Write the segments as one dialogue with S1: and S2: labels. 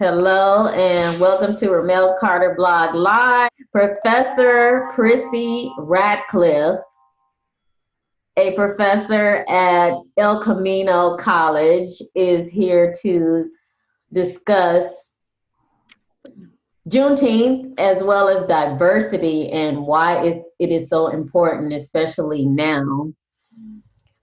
S1: Hello and welcome to Ramelle Carter Blog Live. Professor Priscilla Ratcliff, a professor at Camino College, is here to discuss Juneteenth as well as diversity and why it is so important, especially now.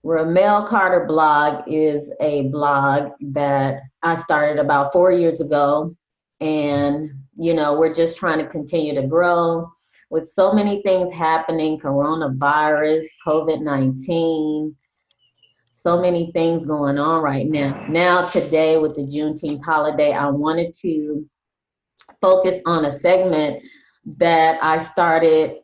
S1: Ramelle Carter Blog is a blog that I started about 4 years ago. And, we're just trying to continue to grow with so many things happening, coronavirus, COVID-19, so many things going on right now. Now, today with the Juneteenth holiday, I wanted to focus on a segment that I started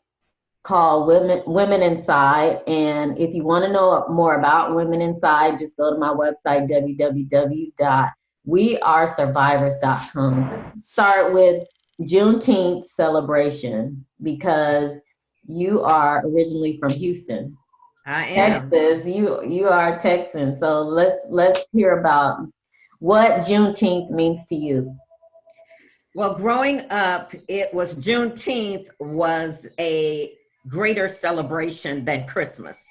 S1: called Women Inside. And if you want to know more about Women Inside, just go to my website, www.wearesurvivors.com. Start with Juneteenth celebration because you are originally from Houston.
S2: I am.
S1: Texas. You are a Texan. So let's hear about what Juneteenth means to you.
S2: Well, growing up, Juneteenth was a greater celebration than Christmas.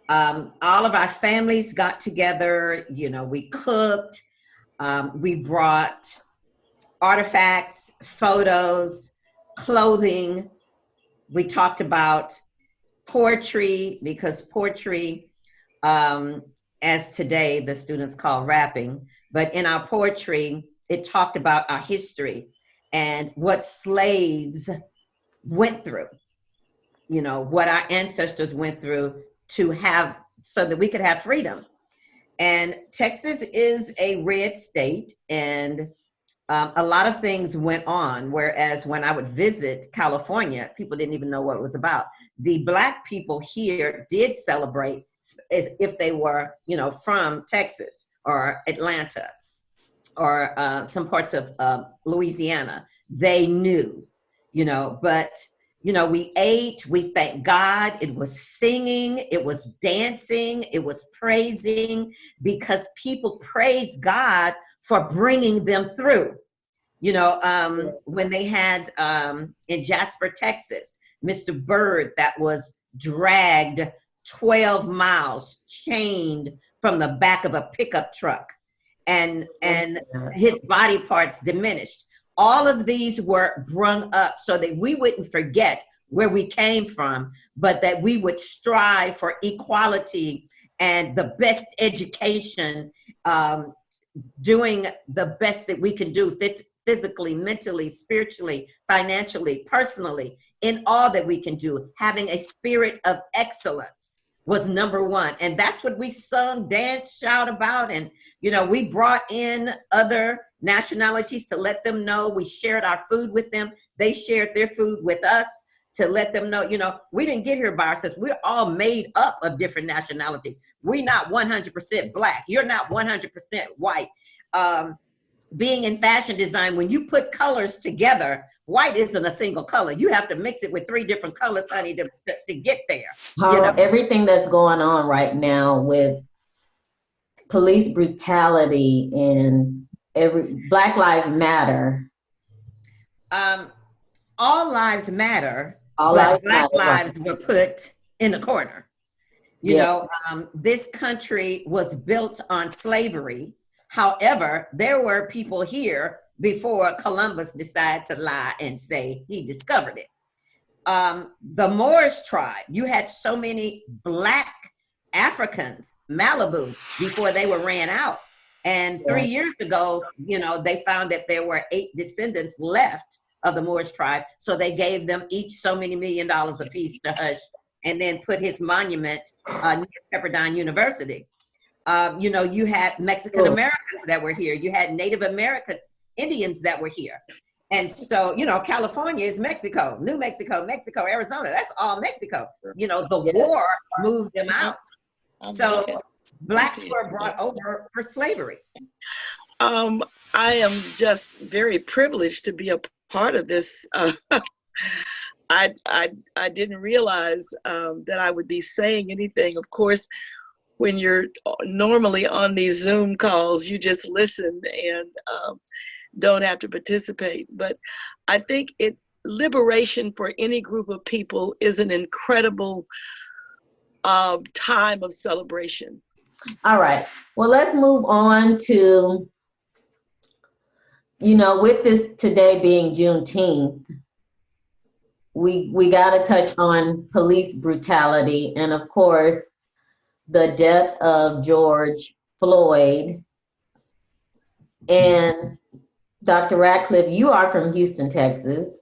S2: All of our families got together, we cooked, we brought artifacts, photos, clothing. We talked about poetry because poetry, as today the students call rapping, but in our poetry, it talked about our history and what slaves went through. What our ancestors went through so that we could have freedom. And Texas is a red state, and a lot of things went on, whereas when I would visit California, people didn't even know what it was about. The Black people here did celebrate as if they were, from Texas or Atlanta or some parts of Louisiana. They knew, but we ate, we thanked God. It was singing, it was dancing, it was praising, because people praised God for bringing them through. When they had in Jasper, Texas, Mr. Bird that was dragged 12 miles, chained from the back of a pickup truck, and his body parts diminished. All of these were brung up so that we wouldn't forget where we came from, but that we would strive for equality and the best education, doing the best that we can do physically, mentally, spiritually, financially, personally, in all that we can do. Having a spirit of excellence was number one. And that's what we sung, danced, shout about. And, we brought in other nationalities to let them know. We shared our food with them. They shared their food with us to let them know, we didn't get here by ourselves. We're all made up of different nationalities. We're not 100% Black. You're not 100% white. Being in fashion design, when you put colors together, white isn't a single color. You have to mix it with 3 different colors, honey, to get there.
S1: Everything that's going on right now with police brutality and Black Lives Matter.
S2: All lives matter,
S1: but
S2: Black lives were put in the corner. This country was built on slavery. However, there were people here before Columbus decided to lie and say he discovered it. The Moorish tribe, you had so many Black Africans, Malibu, before they were ran out. And 3 years ago, they found that there were 8 descendants left of the Moorish tribe. So they gave them each so many $1 million apiece to hush, and then put his monument near Pepperdine University. You had Mexican Americans that were here. You had Native Americans, Indians that were here. And so, California is Mexico, New Mexico, Arizona. That's all Mexico. The war moved them out. So Blacks were brought over for slavery.
S3: I am just very privileged to be a part of this. I didn't realize that I would be saying anything. Of course, when you're normally on these Zoom calls, you just listen. And don't have to participate. But I think liberation for any group of people is an incredible time of celebration.
S1: All right. Well, let's move on to, with this today being Juneteenth, we got to touch on police brutality and, of course, the death of George Floyd. And Dr. Ratcliff, you are from Houston, Texas.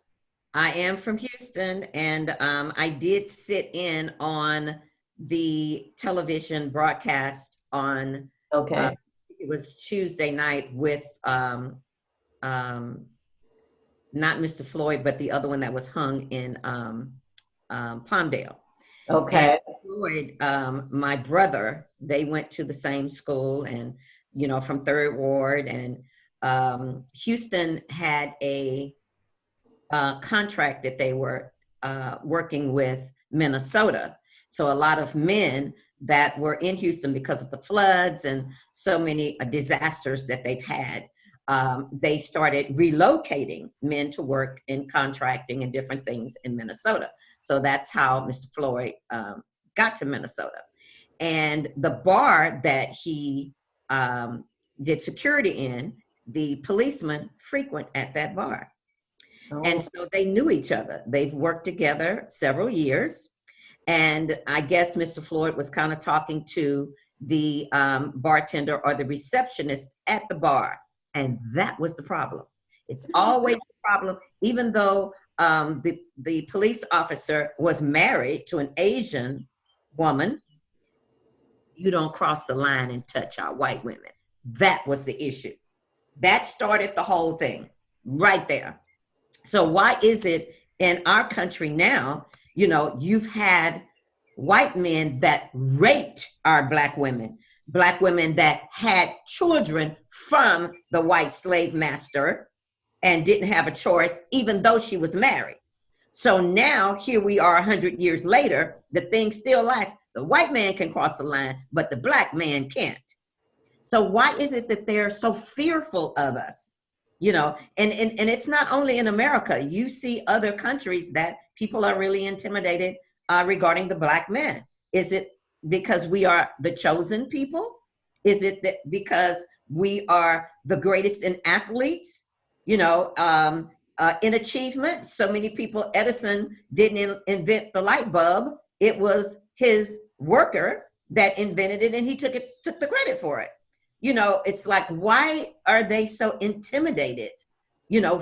S2: I am from Houston, and I did sit in on the television broadcast on,
S1: Okay.
S2: it was Tuesday night with not Mr. Floyd, but the other one that was hung in Palmdale.
S1: Okay.
S2: And Floyd, my brother, they went to the same school, and from Third Ward, and Houston had a contract that they were working with Minnesota. So a lot of men that were in Houston because of the floods and so many disasters that they've had, they started relocating men to work in contracting and different things in Minnesota. So that's how Mr. Floyd got to Minnesota. And the bar that he did security in, the policemen frequent at that bar.
S1: Oh.
S2: And so they knew each other. They've worked together several years. And I guess Mr. Floyd was kind of talking to the bartender or the receptionist at the bar. And that was the problem. It's always the problem, even though the police officer was married to an Asian woman. You don't cross the line and touch our white women. That was the issue. That started the whole thing right there. So why is it in our country now, you've had white men that raped our black women that had children from the white slave master and didn't have a choice, even though she was married. So now here we are 100 years later, the thing still lasts. The white man can cross the line, but the black man can't. So why is it that they're so fearful of us? And it's not only in America. You see other countries that people are really intimidated regarding the black men. Is it because we are the chosen people? Is it that because we are the greatest in athletes, in achievement? So many people, Edison didn't invent the light bulb. It was his worker that invented it, and he took the credit for it. It's like, why are they so intimidated,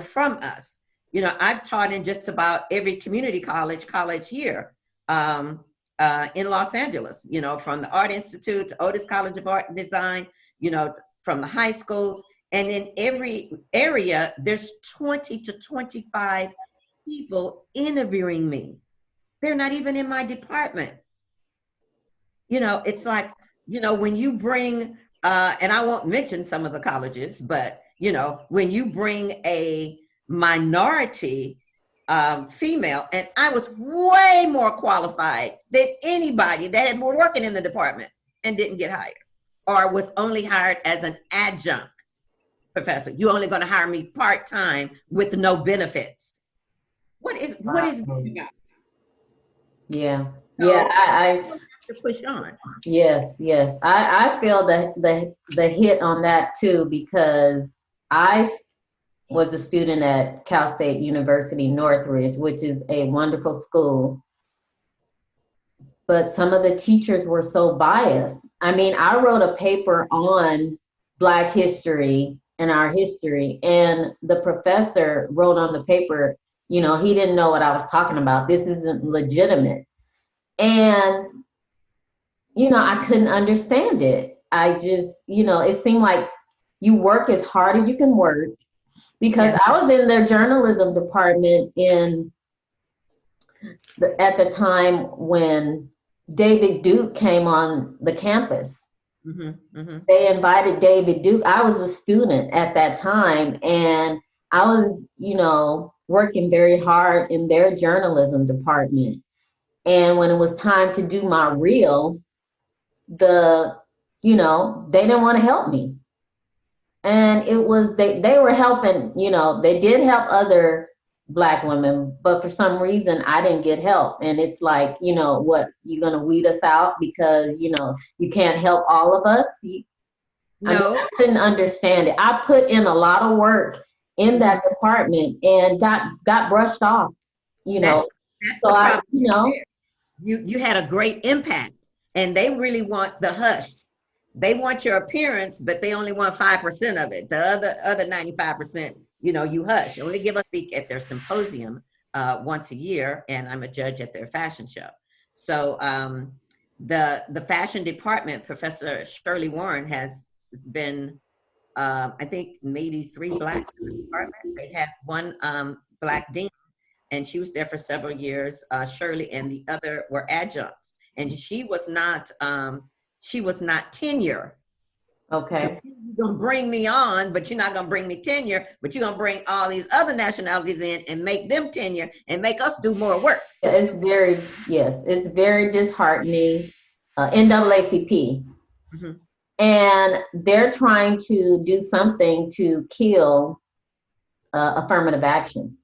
S2: from us? I've taught in just about every community college here in Los Angeles, from the Art Institute to Otis College of Art and Design, from the high schools. And in every area, there's 20 to 25 people interviewing me. They're not even in my department. It's like, when you bring, and I won't mention some of the colleges, but, when you bring a minority female, and I was way more qualified than anybody that had been working in the department and didn't get hired, or was only hired as an adjunct professor. You're only going to hire me part-time with no benefits. What is that about?
S1: Yeah.
S2: So,
S1: yeah, I
S2: have to push on.
S1: Yes. I feel the hit on that too, because I was a student at Cal State University Northridge, which is a wonderful school. But some of the teachers were so biased. I mean, I wrote a paper on Black history and our history, and the professor wrote on the paper, he didn't know what I was talking about. This isn't legitimate. And, I couldn't understand it. I just, it seemed like you work as hard as you can work, because I was in their journalism department at the time when David Duke came on the campus.
S2: Mm-hmm, mm-hmm.
S1: They invited David Duke. I was a student at that time, and I was, working very hard in their journalism department. And when it was time to do my reel, they didn't want to help me. And it was, they were helping, you know, they did help other Black women, but for some reason I didn't get help. And it's like, you know, what, you're gonna weed us out because, you know, you can't help all of us?
S2: No.
S1: I couldn't understand it. I put in a lot of work in that department and got brushed off, you know.
S2: That's
S1: So
S2: the
S1: I,
S2: problem.
S1: you know,
S2: You had a great impact, and they really want the hush. They want your appearance, but they only want 5% of it. The other 95%, you know, you hush. Only give us speak at their symposium once a year, and I'm a judge at their fashion show. So the fashion department, Professor Shirley Warren has been, I think maybe 3 Blacks in the department. They had one Black dean, and she was there for several years, Shirley, and the other were adjuncts. And she was not tenure.
S1: okay.
S2: You're gonna bring me on, but you're not gonna bring me tenure, but you're gonna bring all these other nationalities in and make them tenure and make us do more work.
S1: It's very, yes, it's very disheartening. NAACP.
S2: Mm-hmm.
S1: And they're trying to do something to kill affirmative action.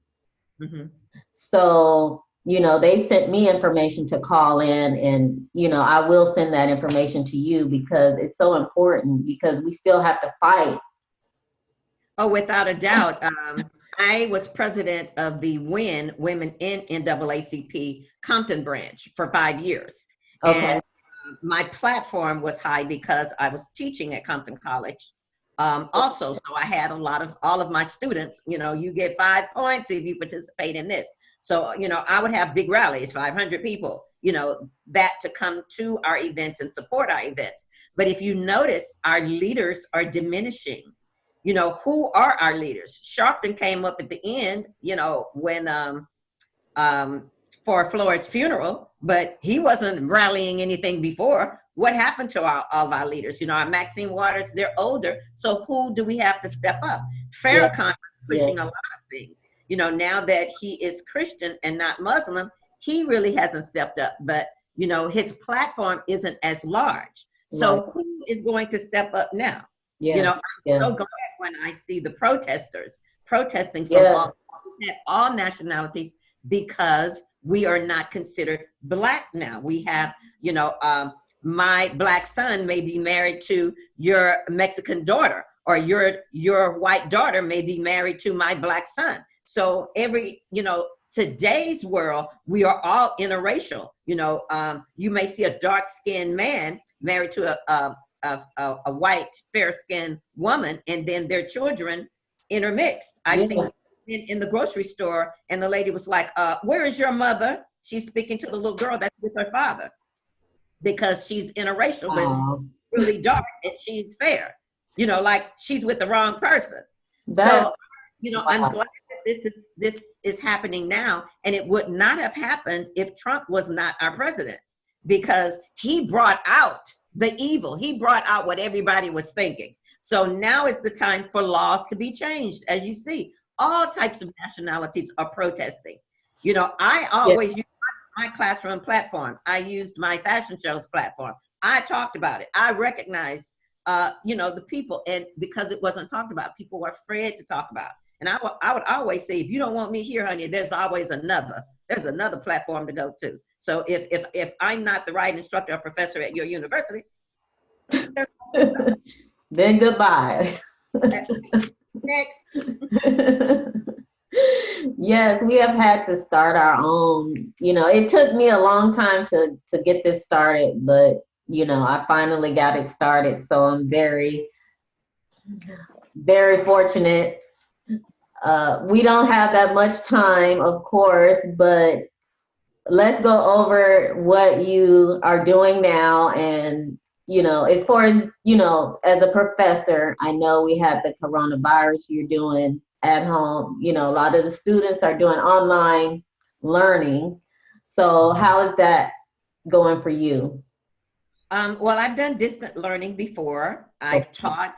S2: Mm-hmm.
S1: So, you know, they sent me information to call in, and, you know, I will send that information to you because it's so important, because we still have to fight.
S2: Oh, without a doubt. I was president of the WIN, Women in NAACP Compton branch, for 5 years.
S1: Okay.
S2: And my platform was high because I was teaching at Camino College. Also, so I had all of my students, you know, you get 5 points if you participate in this. So, you know, I would have big rallies, 500 people, you know, that to come to our events and support our events. But if you notice, our leaders are diminishing. You know, who are our leaders? Sharpton came up at the end, you know, when for Floyd's funeral, but he wasn't rallying anything before. What happened to all of our leaders? You know, our Maxine Waters, they're older. So who do we have to step up? Farrakhan is pushing a lot of things. You know, now that he is Christian and not Muslim, he really hasn't stepped up. But, you know, his platform isn't as large. So who is going to step up now? You know, I'm so glad when I see the protesters protesting from all nationalities, because we are not considered Black now. We have, you know, my Black son may be married to your Mexican daughter, or your white daughter may be married to my Black son. So you know, today's world, we are all interracial. You know, you may see a dark-skinned man married to a white, fair-skinned woman, and then their children intermixed. I've seen in the grocery store, and the lady was like, where is your mother? She's speaking to the little girl that's with her father, because she's interracial, but really dark, and she's fair. You know, like she's with the wrong person. So, you know, I'm glad that this is happening now, and it would not have happened if Trump was not our president, because he brought out the evil. He brought out what everybody was thinking. So now is the time for laws to be changed. As you see, all types of nationalities are protesting. You know, I always use my classroom platform. I used my fashion shows platform. I talked about it. I recognized, you know, the people, and because it wasn't talked about, people were afraid to talk about. And I would always say, if you don't want me here, honey, there's always there's another platform to go to. So if I'm not the right instructor or professor at your university,
S1: then goodbye.
S2: Next.
S1: Yes, we have had to start our own. You know, it took me a long time to get this started, but, you know, I finally got it started. So I'm very, very fortunate. We don't have that much time, of course, but let's go over what you are doing now. And, you know, as far as, you know, as a professor, I know we had the coronavirus, you're doing at home. You know, a lot of the students are doing online learning. So how is that going for you?
S2: Well, I've done distant learning before. I've taught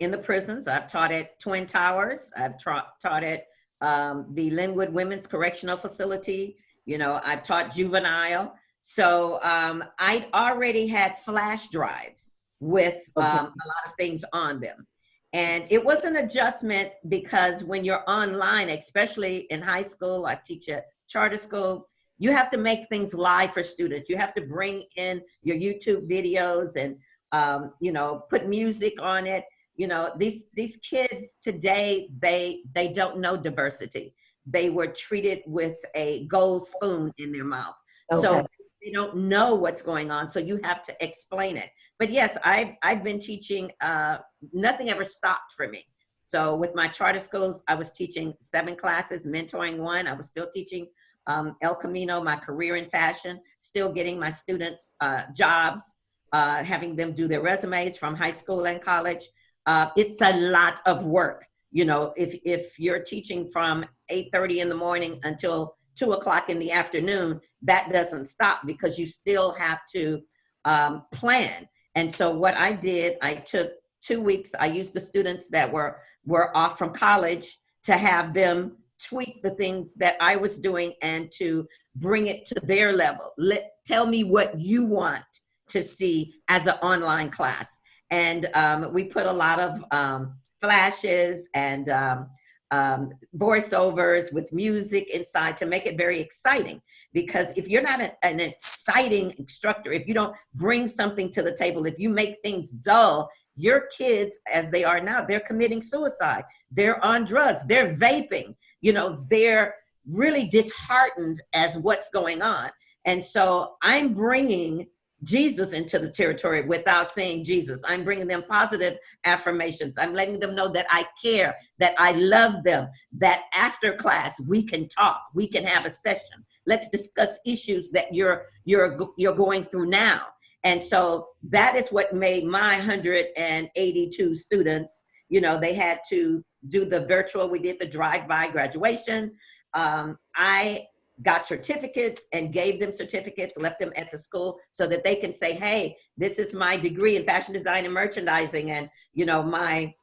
S2: in the prisons. I've taught at Twin Towers. I've taught at the Linwood Women's Correctional Facility. You know, I've taught juvenile. So I already had flash drives with a lot of things on them. And it was an adjustment because when you're online, especially in high school, I teach at charter school, you have to make things live for students. You have to bring in your YouTube videos and, you know, put music on it. You know, these kids today, they don't know diversity. They were treated with a gold spoon in their mouth. Okay. So they don't know what's going on. So you have to explain it. But yes, I've been teaching, nothing ever stopped for me. So with my charter schools, I was teaching 7 classes, mentoring 1. I was still teaching El Camino, my career in fashion, still getting my students jobs, having them do their resumes from high school and college. It's a lot of work. You know, if you're teaching from 8:30 in the morning until 2 o'clock in the afternoon, that doesn't stop because you still have to plan. And so what I did, I took 2 weeks. I used the students that were off from college to have them tweak the things that I was doing and to bring it to their level. Tell me what you want to see as an online class. And we put a lot of flashes and voiceovers with music inside to make it very exciting. Because if you're not an exciting instructor, if you don't bring something to the table, if you make things dull, your kids, as they are now, they're committing suicide. They're on drugs. They're vaping. You know, they're really disheartened as what's going on. And so I'm bringing Jesus into the territory without saying Jesus. I'm bringing them positive affirmations. I'm letting them know that I care, that I love them, that after class we can talk, we can have a session. Let's discuss issues that you're going through now. And so that is what made my 182 students, you know, they had to do the virtual. We did the drive-by graduation. I got certificates and gave them certificates, left them at the school so that they can say, hey, this is my degree in fashion design and merchandising, and, you know, my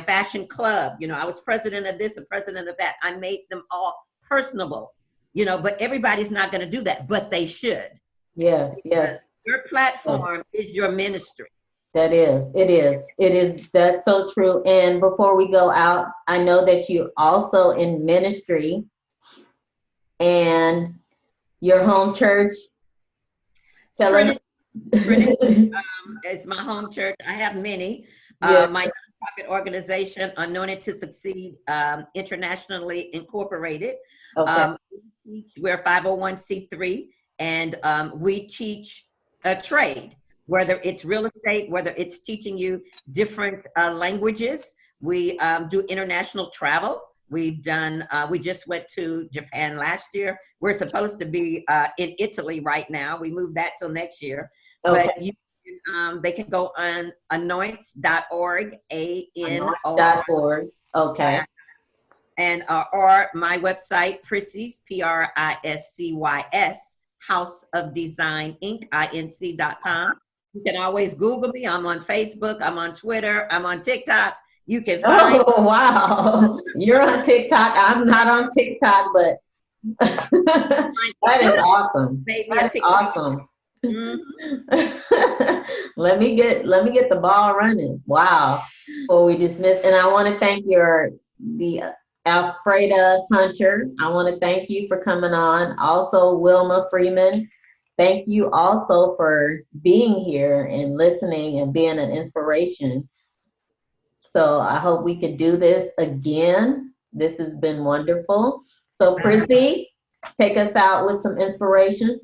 S2: fashion club, you know, I was president of this and president of that. I made them all personable, you know, but everybody's not going to do that, but they should.
S1: Yes, yes.
S2: Your platform is your ministry.
S1: That is, it is. That's so true. And before we go out, I know that you also in ministry and your home church.
S2: Trinity, it's my home church. I have many.
S1: Yes.
S2: My nonprofit organization, Anointed to Succeed, internationally incorporated.
S1: Okay.
S2: We're 501c3, and we teach a trade, whether it's real estate, whether it's teaching you different languages. We do international travel. We've done, we just went to Japan last year. We're supposed to be in Italy right now. We moved that till next year. Okay. But you can, they can go on anoints.org, anoints.org.
S1: Okay.
S2: And or my website, Prissy's, Priscys, House of Design Inc., inc.com. You can always Google me. I'm on Facebook. I'm on Twitter. I'm on TikTok. You can find.
S1: Oh, wow. You're on TikTok. I'm not on TikTok, but that is awesome. That's awesome.
S2: Mm-hmm.
S1: Let me get the ball running. Wow. Before we dismiss, and I want to thank the Alfreda Hunter. I want to thank you for coming on. Also, Wilma Freeman. Thank you also for being here and listening and being an inspiration. So I hope we could do this again. This has been wonderful. So Prissy, take us out with some inspiration.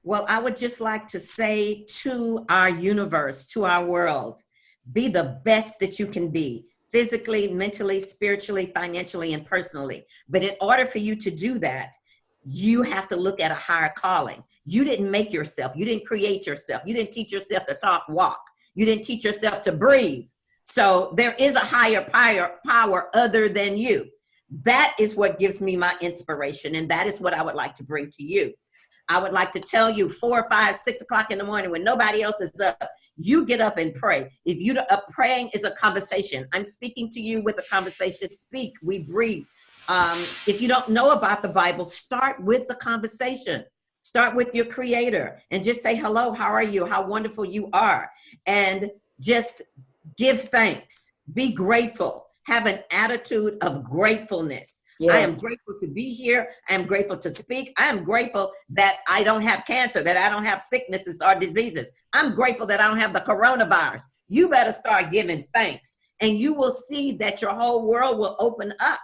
S2: Well, I would just like to say to our universe, to our world, be the best that you can be, physically, mentally, spiritually, financially, and personally. But in order for you to do that, you have to look at a higher calling. You didn't make yourself. You didn't create yourself. You didn't teach yourself to talk, walk. You didn't teach yourself to breathe. So there is a higher power other than you. That is what gives me my inspiration. And that is what I would like to bring to you. I would like to tell you 4, 5, 6 o'clock in the morning when nobody else is up, you get up and pray. If you praying is a conversation. I'm speaking to you with a conversation. Speak, we breathe. If you don't know about the Bible, start with the conversation. Start with your creator and just say, hello, how are you? How wonderful you are. And just give thanks. Be grateful. Have an attitude of gratefulness.
S1: Yes.
S2: I am grateful to be here. I am grateful to speak. I am grateful that I don't have cancer, that I don't have sicknesses or diseases. I'm grateful that I don't have the coronavirus. You better start giving thanks, and you will see that your whole world will open up.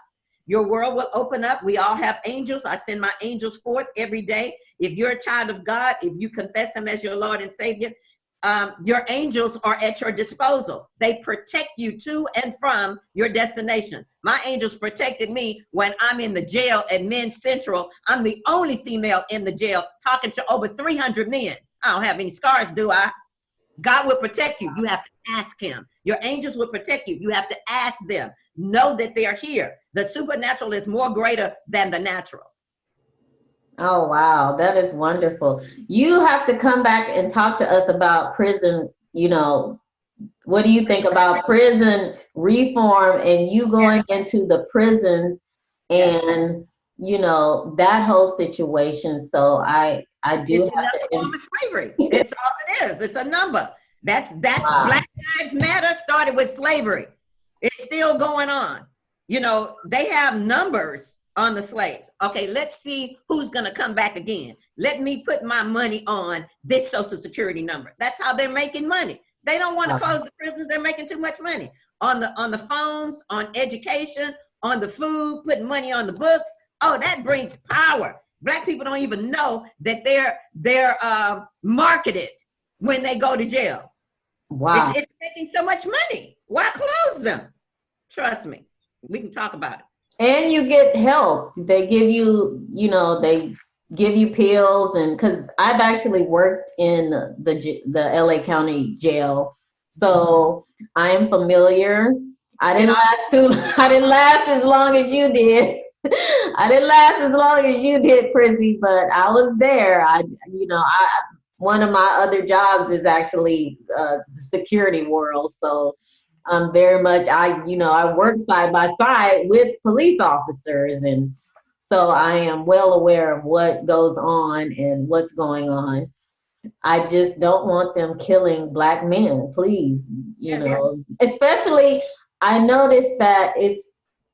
S2: Your world will open up. We all have angels. I send my angels forth every day. If you're a child of God, if you confess him as your Lord and Savior, your angels are at your disposal. They protect you to and from your destination. My angels protected me when I'm in the jail at Men's Central. I'm the only female in the jail talking to over 300 men. I don't have any scars, do I? God will protect you. You have to ask him. Your angels will protect you. You have to ask them. Know that they're here. The supernatural is more greater than the natural.
S1: Oh, wow. That is wonderful. You have to come back and talk to us about prison. You know, what do you think about prison reform and you going into the prisons and, you know, that whole situation? So I do
S2: it's
S1: have
S2: another
S1: to.
S2: form of slavery. It's all it is. It's a number. That's
S1: Wow.
S2: Black Lives Matter started with slavery. It's still going on. You know, they have numbers on the slaves. Okay, let's see who's going to come back again. Let me put my money on this Social Security number. That's how they're making money. They don't want to close the prisons. They're making too much money on the phones, on education, on the food, putting money on the books. Oh, that brings power. Black people don't even know that they're marketed when they go to jail.
S1: Wow.
S2: It's making so much money. Why close them? Trust me. We can talk about it. And
S1: you get help. They give you, you know, they give you pills, and because I've actually worked in the LA County jail, so I am familiar. I didn't last as long as you did. I didn't last as long as you did, Prissy, but I was there. One of my other jobs is actually the security world, so I'm very much, I work side by side with police officers, and so I am well aware of what goes on and what's going on. I just don't want them killing Black men, please, you know, especially I noticed that it's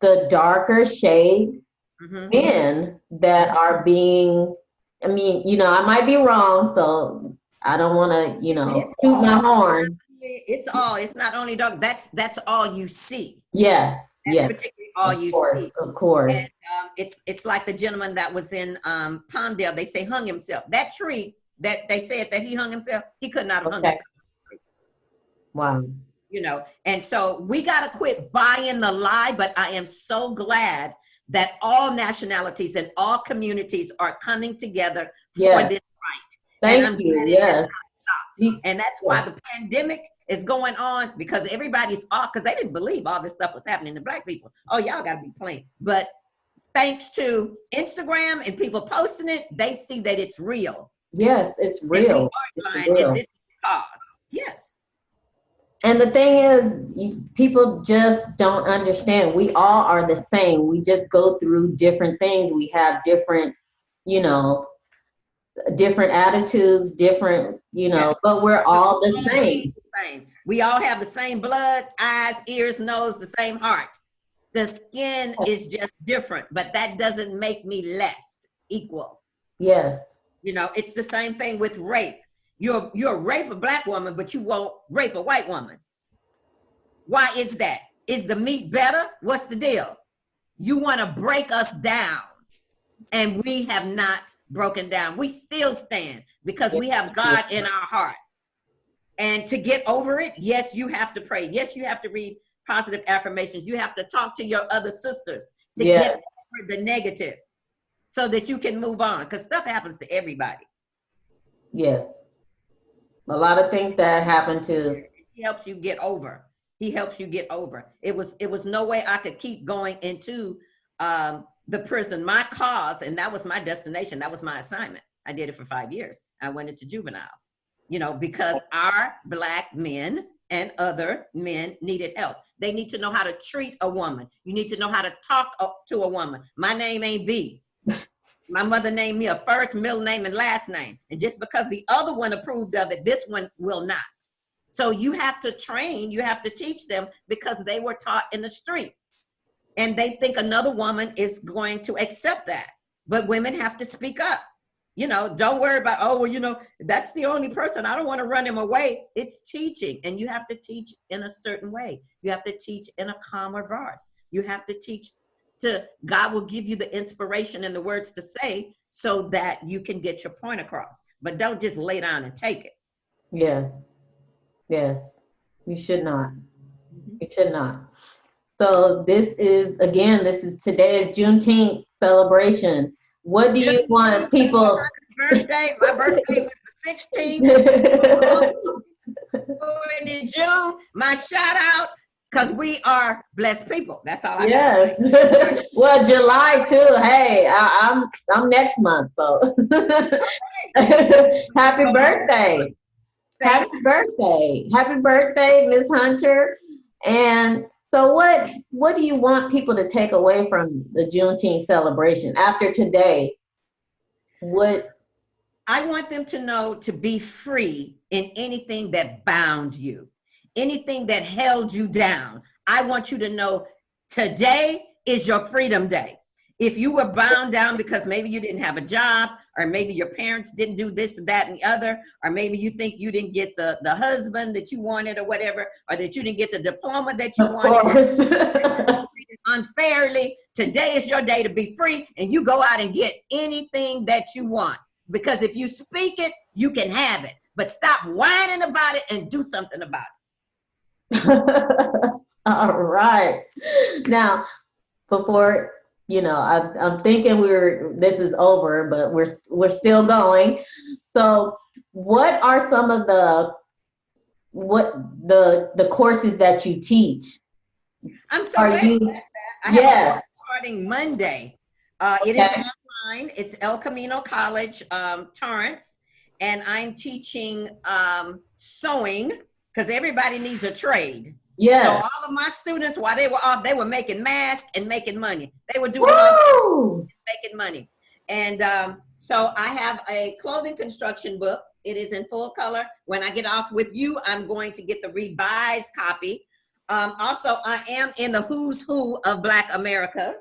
S1: the darker shade men that are being, I might be wrong, so I don't want to, toot my horn.
S2: It's not only dark, that's all you see.
S1: Yes.
S2: That's particularly all you see.
S1: Of course.
S2: And it's like the gentleman that was in Palmdale, they say hung himself. That tree that they said that he hung himself, he could not have hung himself.
S1: Wow.
S2: And so we got to quit buying the lie, but I am so glad that all nationalities and all communities are coming together for this fight.
S1: Thank you. Yes.
S2: And that's why the pandemic is going on, because everybody's off, because they didn't believe all this stuff was happening to Black people. Oh, y'all got to be playing. But thanks to Instagram and people posting it, they see that it's real.
S1: Yes, it's real.
S2: And this is the cause. Yes.
S1: And the thing is, people just don't understand. We all are the same. We just go through different things. We have different, different attitudes, different, but we're all the same.
S2: We all have the same blood, eyes, ears, nose, the same heart. The skin is just different, but that doesn't make me less equal.
S1: Yes.
S2: It's the same thing with rape. You'll rape a Black woman, but you won't rape a white woman. Why is that? Is the meat better? What's the deal? You want to break us down, and we have not broken down. We still stand because we have God in our heart. And to get over it, yes, you have to pray. Yes, you have to read positive affirmations. You have to talk to your other sisters to get over the negative so that you can move on, because stuff happens to everybody.
S1: Yes. A lot of things that happen to.
S2: He helps you get over. He helps you get over. It was no way I could keep going into the prison. My cause, and that was my destination. That was my assignment. I did it for 5 years. I went into juvenile, because our Black men and other men needed help. They need to know how to treat a woman. You need to know how to talk to a woman. My name ain't B. My mother named me a first, middle name, and last name. And just because the other one approved of it, this one will not. So you have to train, you have to teach them because they were taught in the street. And they think another woman is going to accept that. But women have to speak up. You know, don't worry about, oh, well, you know, that's the only person. I don't want to run him away. It's teaching. And you have to teach in a certain way. You have to teach in a calmer voice. You have to teach God will give you the inspiration and the words to say so that you can get your point across. But don't just lay down and take it.
S1: Yes. Yes. You should not. You should not. So this is today's Juneteenth celebration. What do you want people?
S2: My birthday was the 16th. In June, my shout out, because we are blessed people. That's all I got to say.
S1: Well, July too. Hey, I'm next month, so happy birthday. Happy birthday. Happy birthday, Miss Hunter. And so what do you want people to take away from the Juneteenth celebration after today?
S2: I want them to know to be free in anything that bound you, anything that held you down. I want you to know today is your freedom day. If you were bound down because maybe you didn't have a job, or maybe your parents didn't do this, that, and the other, or maybe you think you didn't get the husband that you wanted or whatever, or that you didn't get the diploma that you wanted unfairly, today is your day to be free, and you go out and get anything that you want. Because if you speak it, you can have it. But stop whining about it and do something about it.
S1: All right. Now, before, I'm thinking this is over, but we're still going. So what are some of the courses that you teach?
S2: I'm so glad you asked that. I have a course starting Monday. It is online. It's El Camino College, Torrance, and I'm teaching sewing because everybody needs a trade. Yeah. So all of my students, while they were off, they were making masks and making money. They were doing making money. And so I have a clothing construction book. It is in full color. When I get off with you, I'm going to get the revised copy. Also, I am in the who's who of Black America.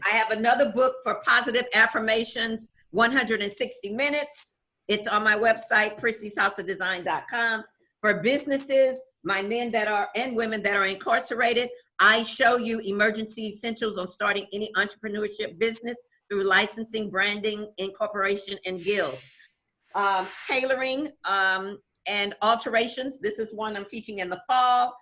S2: I have another book for positive affirmations, 160 minutes. It's on my website, prissysousadesign.com. For businesses, my men and women that are incarcerated, I show you emergency essentials on starting any entrepreneurship business through licensing, branding, incorporation, and guilds. Tailoring and alterations. This is one I'm teaching in the fall.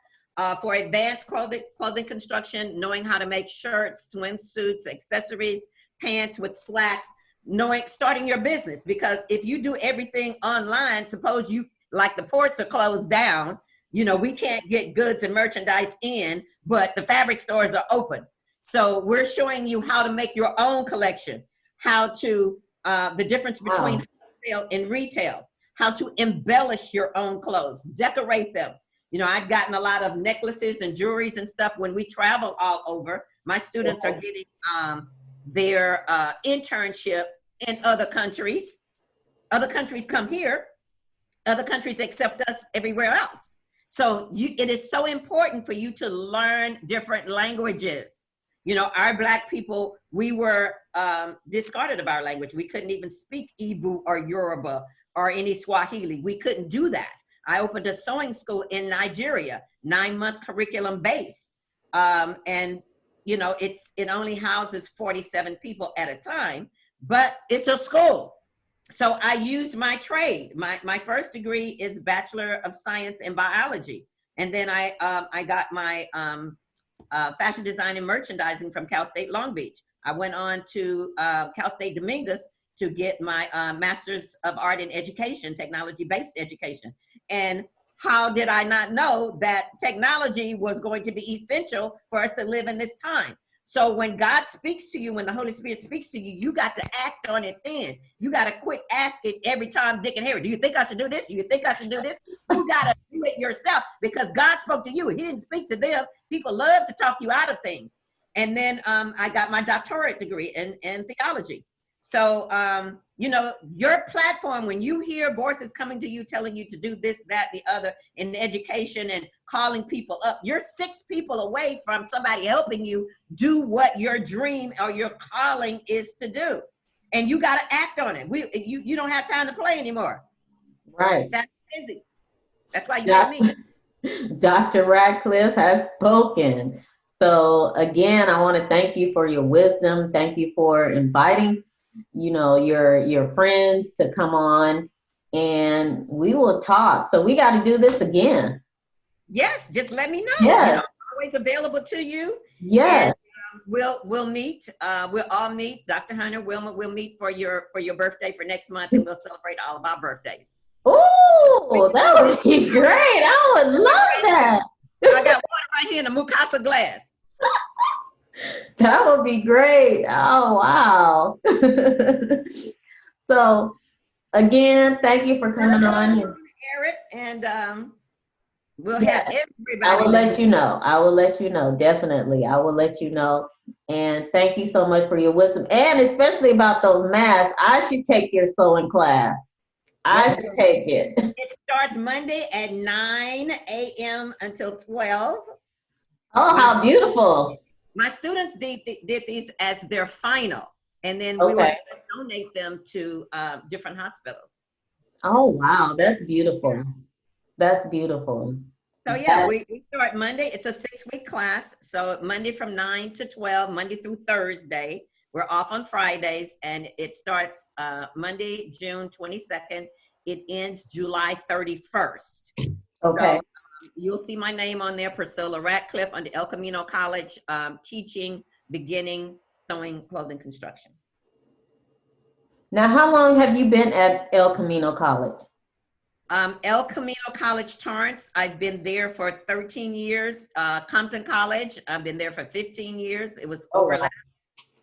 S2: For advanced clothing construction, knowing how to make shirts, swimsuits, accessories, pants with slacks, starting your business. Because if you do everything online, suppose like the ports are closed down, we can't get goods and merchandise in, but the fabric stores are open. So we're showing you how to make your own collection, how to, the difference between wholesale and retail, how to embellish your own clothes, decorate them. I've gotten a lot of necklaces and jewelries and stuff when we travel all over. My students are getting their internship in other countries. Other countries come here. Other countries accept us everywhere else. So it is so important for you to learn different languages. Our Black people, we were discarded of our language. We couldn't even speak Igbo or Yoruba or any Swahili. We couldn't do that. I opened a sewing school in Nigeria, 9-month curriculum based. And it only houses 47 people at a time, but it's a school. So I used my trade. My first degree is Bachelor of Science in Biology. And then I got my fashion design and merchandising from Cal State Long Beach. I went on to Cal State Dominguez to get my Master's of Art in Education, technology-based education. And how did I not know that technology was going to be essential for us to live in this time? So when God speaks to you, when the Holy Spirit speaks to you, you got to act on it then. You got to quit asking every time, Dick and Harry, do you think I should do this? Do you think I should do this? You got to do it yourself because God spoke to you. He didn't speak to them. People love to talk you out of things. And then I got my doctorate degree in theology. So you know, your platform, when you hear voices coming to you, telling you to do this, that, the other in education and calling people up, you're 6 people away from somebody helping you do what your dream or your calling is to do. And you got to act on it. You don't have time to play anymore.
S1: Right.
S2: That's busy. That's why you hear me.
S1: Dr. Ratcliff has spoken. So again, I want to thank you for your wisdom. Thank you for inviting, you know, your friends to come on, and we will talk. So we got to do this again.
S2: Yes, just let me know.
S1: Yes.
S2: You know, I'm always available to you.
S1: Yes.
S2: And, we'll meet. We'll all meet. Dr. Hunter, Wilma, we'll meet for your birthday for next month, and we'll celebrate all of our birthdays.
S1: Oh, that would be great. I would love that.
S2: I got water right here in a Mukasa glass.
S1: That would be great. Oh, wow. So, again, thank you for coming on.
S2: Eric, and we'll have everybody.
S1: I will let you know. I will let you know. Definitely. I will let you know. And thank you so much for your wisdom. And especially about those masks. I should take your sewing class. I should take it.
S2: It starts Monday at 9 a.m. until 12.
S1: Oh, how beautiful.
S2: My students did these as their final, and then we will donate them to different hospitals.
S1: Oh, wow. That's beautiful. That's beautiful.
S2: So yeah, we start Monday. It's a 6-week class. So Monday from 9 to 12, Monday through Thursday. We're off on Fridays, and it starts Monday, June 22nd. It ends July 31st.
S1: Okay.
S2: So, you'll see my name on there, Priscilla Ratcliff, under El Camino College, teaching, beginning, sewing, clothing, construction.
S1: Now, how long have you been at El Camino College?
S2: El Camino College, Torrance. I've been there for 13 years. Compton College, I've been there for 15 years. It was overlap.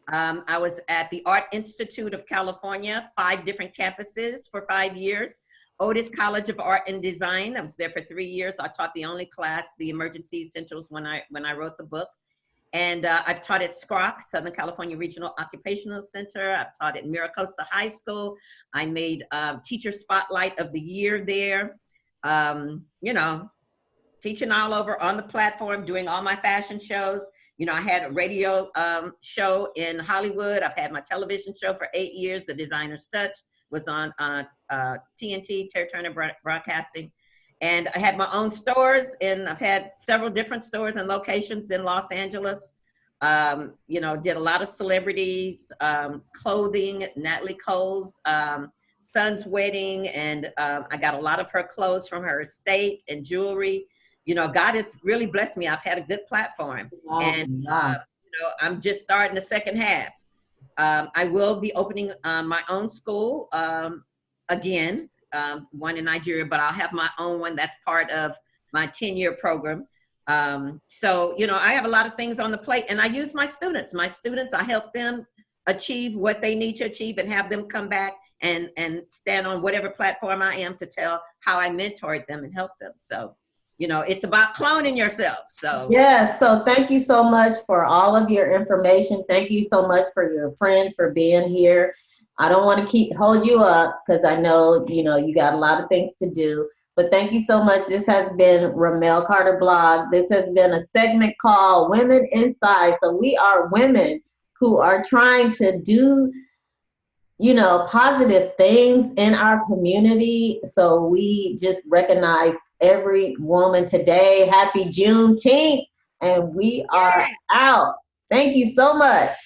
S2: I was at the Art Institute of California, 5 different campuses for 5 years. Otis College of Art and Design. I was there for 3 years. I taught the only class, the Emergency Essentials, when I wrote the book. And I've taught at SCROC, Southern California Regional Occupational Center. I've taught at Miracosta High School. I made Teacher Spotlight of the Year there. You know, teaching all over on the platform, doing all my fashion shows. You know, I had a radio show in Hollywood. I've had my television show for 8 years, The Designer's Touch, was on TNT, Terry Turner Broadcasting. And I had my own stores, and I've had several different stores and locations in Los Angeles. You know, did a lot of celebrities, clothing, Natalie Cole's son's wedding, and I got a lot of her clothes from her estate and jewelry. You know, God has really blessed me. I've had a good platform.
S1: Wow.
S2: And, you know, I'm just starting the second half. I will be opening my own school again, one in Nigeria, but I'll have my own one that's part of my 10-year program. So, you know, I have a lot of things on the plate, and I use my students. I help them achieve what they need to achieve and have them come back and stand on whatever platform I am to tell how I mentored them and helped them. So, you know, it's about cloning yourself. So
S1: yes. So thank you so much for all of your information. Thank you so much for your friends for being here. I don't want to hold you up because I know, you know, you got a lot of things to do. But thank you so much. This has been Ramelle Carter Blog. This has been a segment called Women Inside. So we are women who are trying to do, you know, positive things in our community. So we just recognize every woman today. Happy Juneteenth, and we are out. Thank you so much.